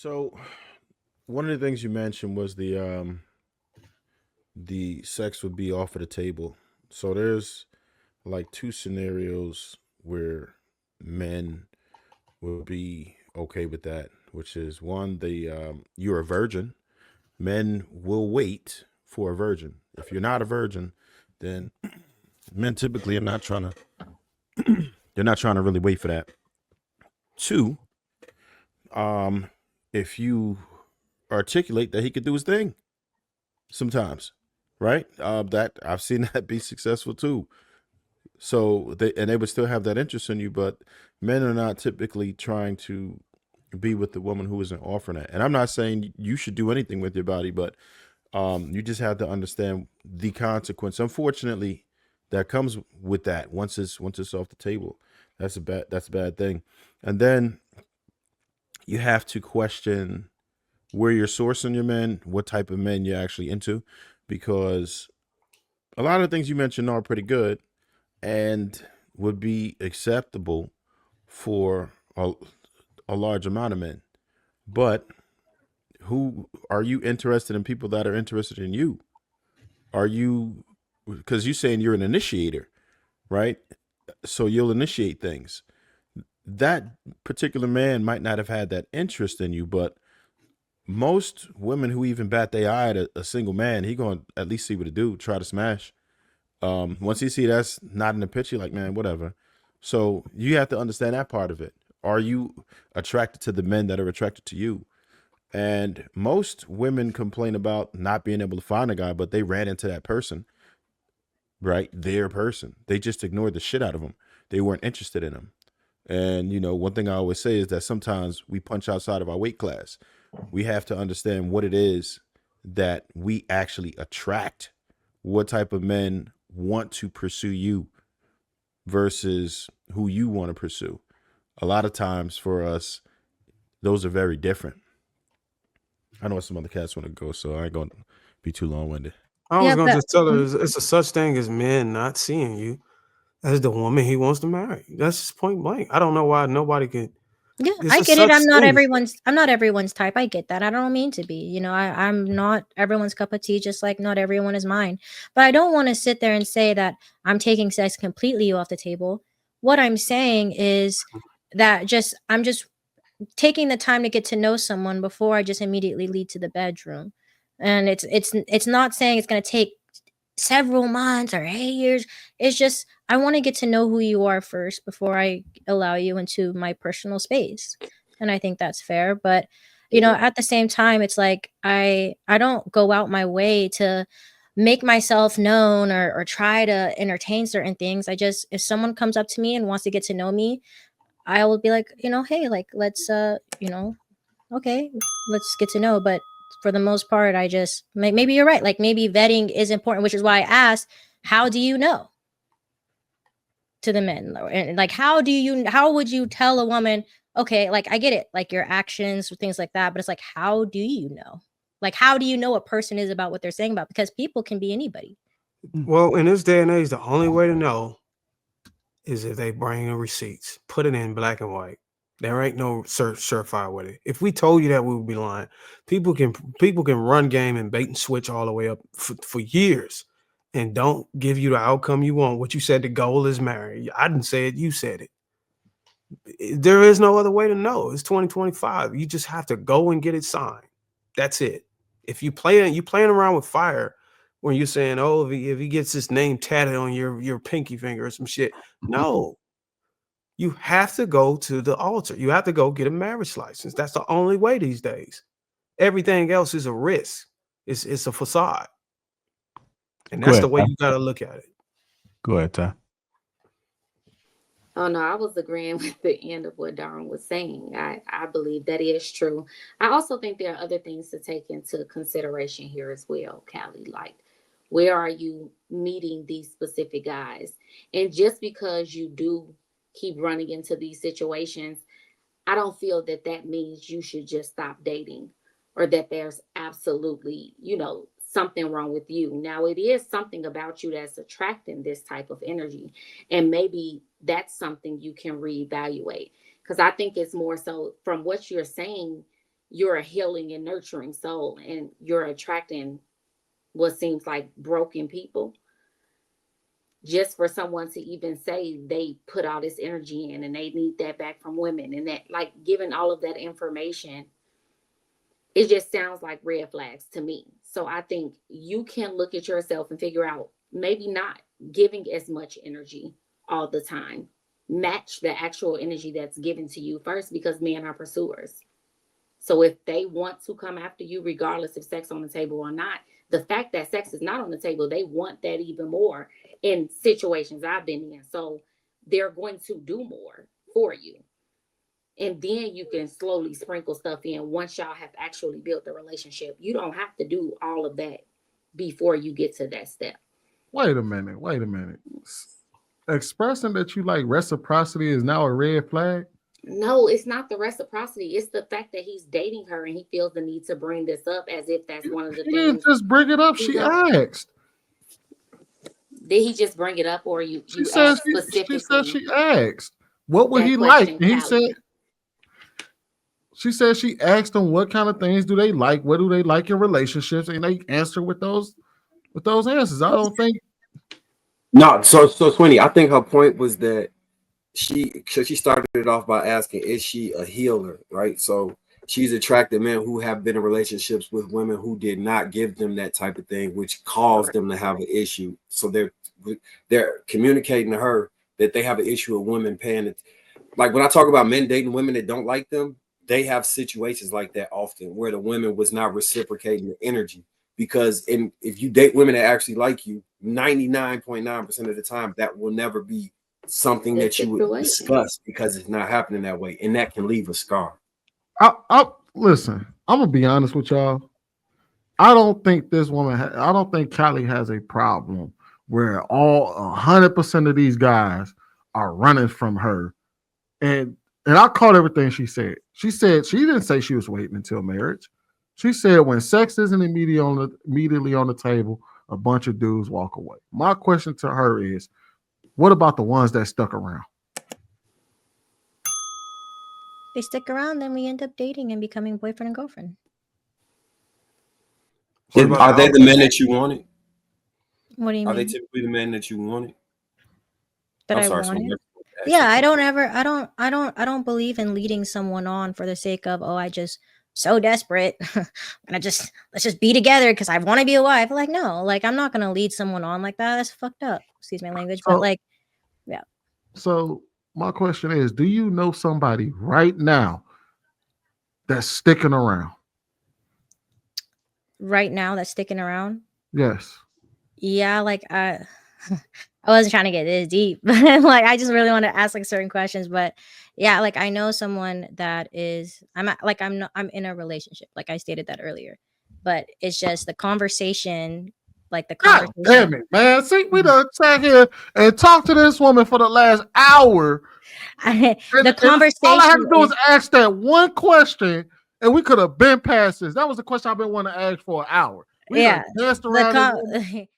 So one of the things you mentioned was the sex would be off of the table. So there's like two scenarios where men would be okay with that, which is one, the you're a virgin. Men will wait for a virgin. If you're not a virgin, then men typically are not trying to they're not trying to really wait for that. Two, um, if you articulate that he could do his thing sometimes, right? That I've seen that be successful too. So they would still have that interest in you, but men are not typically trying to be with the woman who isn't offering that. And I'm not saying you should do anything with your body, but you just have to understand the consequence. Unfortunately, that comes with that once it's off the table. That's a bad thing. And then you have to question where you're sourcing your men, what type of men you're actually into, because a lot of things you mentioned are pretty good and would be acceptable for a large amount of men. But who are you interested in? People that are interested in you? Are you, because you saying you're an initiator, right? So you'll initiate things. That particular man might not have had that interest in you, but most women who even bat their eye at a single man, he going to at least see what it do, try to smash. Once you see that's not in the picture, like, man, whatever. So you have to understand that part of it. Are you attracted to the men that are attracted to you? And most women complain about not being able to find a guy, but they ran into that person, right? Their person. They just ignored the shit out of them. They weren't interested in him. And, one thing I always say is that sometimes we punch outside of our weight class. We have to understand what it is that we actually attract, what type of men want to pursue you versus who you want to pursue. A lot of times for us, those are very different. I know some other cats want to go, so I ain't going to be too long winded. I was Yeah, gonna but just tell her it's a such thing as men not seeing you as the woman he wants to marry. That's just point blank. I don't know why nobody can. yeah, It's I a get it. such thing. I'm not everyone's type. I get that. I don't mean to be. I'm not everyone's cup of tea, just like not everyone is mine. But I don't want to sit there and say that I'm taking sex completely off the table. What I'm saying is that just I'm just taking the time to get to know someone before I just immediately lead to the bedroom. And it's not saying it's going to take several months or 8 years. It's just I want to get to know who you are first before I allow you into my personal space. And I think that's fair. But at the same time, it's like I don't go out my way to make myself known or try to entertain certain things. I just if someone comes up to me and wants to get to know me, I will be like, hey, like let's okay, let's get to know. But for the most part, I just maybe you're right. Like maybe vetting is important, which is why I asked, how do you know to the men? And like, how would you tell a woman, okay, like I get it, like your actions, things like that. But it's like, how do you know? Like, how do you know a person is about what they're saying about? Because people can be anybody. Well, in this day and age, the only way to know is if they bring the receipts, put it in black and white. There ain't no surefire with it. If we told you that, we would be lying. People can run game and bait and switch all the way up for years, and don't give you the outcome you want. What you said, the goal is marriage. I didn't say it. You said it. There is no other way to know. It's 2025. You just have to go and get it signed. That's it. If you playing around with fire when you're saying, oh, if he gets his name tatted on your pinky finger or some shit. No, you have to go to the altar. You have to go get a marriage license. That's the only way these days. Everything else is a risk. It's a facade. And Go that's the ahead, way Ty. you gotta look at it. Go ahead, Ty. Oh no, I was agreeing with the end of what Darren was saying. I believe that is true. I also think there are other things to take into consideration here as well, Callie. Like, where are you meeting these specific guys? And just because you do keep running into these situations, I don't feel that that means you should just stop dating or that there's absolutely, something wrong with you. Now, it is something about you that's attracting this type of energy. And maybe that's something you can reevaluate. Because I think it's more so from what you're saying, you're a healing and nurturing soul, and you're attracting what seems like broken people, just for someone to even say they put all this energy in and they need that back from women, and that, like, given all of that information, it just sounds like red flags to me. So I think you can look at yourself and figure out, maybe not giving as much energy all the time. Match the actual energy that's given to you first, because men are pursuers. So if they want to come after you, regardless if sex on the table or not, the fact that sex is not on the table, they want that even more in situations I've been in. So they're going to do more for you. And then you can slowly sprinkle stuff in once y'all have actually built the relationship. You don't have to do all of that before you get to that step. Wait a minute. Expressing that you like reciprocity is now a red flag? No, it's not the reciprocity. It's the fact that he's dating her and he feels the need to bring this up as if that's one of the She things. didn't just bring it up. She asked. Did he just bring it up, or you She said she asked. What would he like? And he said, she said she asked him what kind of things do they like, what do they like in relationships, and they answer with those answers. I don't think. No, so Sweeney, I think her point was that she started it off by asking, is she a healer, right? So she's attracted men who have been in relationships with women who did not give them that type of thing, which caused them to have an issue. So they're communicating to her that they have an issue with women paying it. Like when I talk about men dating women that don't like them, they have situations like that often where the women was not reciprocating the energy. Because if you date women that actually like you, 99.9% of the time, that will never be something that you would discuss, because it's not happening that way, and that can leave a scar. Listen, I'm gonna be honest with y'all. I don't think this woman. I don't think Callie has a problem where all 100% of these guys are running from her, and I caught everything she said. She said she didn't say she was waiting until marriage. She said when sex isn't immediately on the table, a bunch of dudes walk away. My question to her is, what about the ones that stuck around? They stick around, then we end up dating and becoming boyfriend and girlfriend. Are they the men that you wanted? What do you mean? Are they typically the men that you wanted? That I wanted? Yeah, I don't believe in leading someone on for the sake of, I just so desperate and let's just be together because I want to be a wife. Like, no, like I'm not gonna lead someone on like that. That's fucked up. Excuse my language, but like, yeah. So my question is, do you know somebody right now that's sticking around? Right now that's sticking around? Yes. Yeah, like I wasn't trying to get this deep, but like I just really want to ask like certain questions. But yeah, like I know someone that is I'm in a relationship, like I stated that earlier. But it's just the conversation, like the conversation. God damn it, man. See, we done sat here and talked to this woman for the last hour. The conversation. All I had to do was ask that one question, and we could have been past this. That was the question I've been wanting to ask for an hour. We danced around